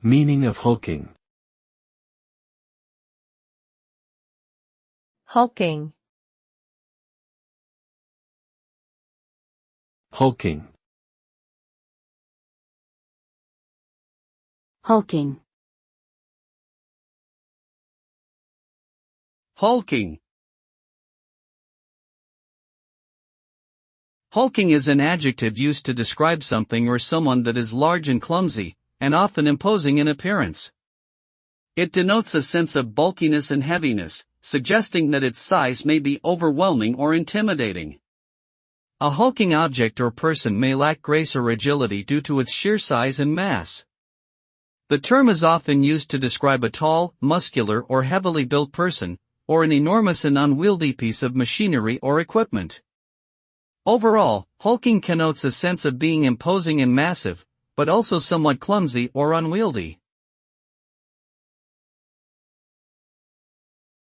Meaning of hulking. Hulking. Hulking. Hulking. Hulking. Hulking is an adjective used to describe something or someone that is large and clumsy, and often imposing in appearance. It denotes a sense of bulkiness and heaviness, suggesting that its size may be overwhelming or intimidating. A hulking object or person may lack grace or agility due to its sheer size and mass. The term is often used to describe a tall, muscular or heavily built person, or an enormous and unwieldy piece of machinery or equipment. Overall, hulking connotes a sense of being imposing and massive, but also somewhat clumsy or unwieldy.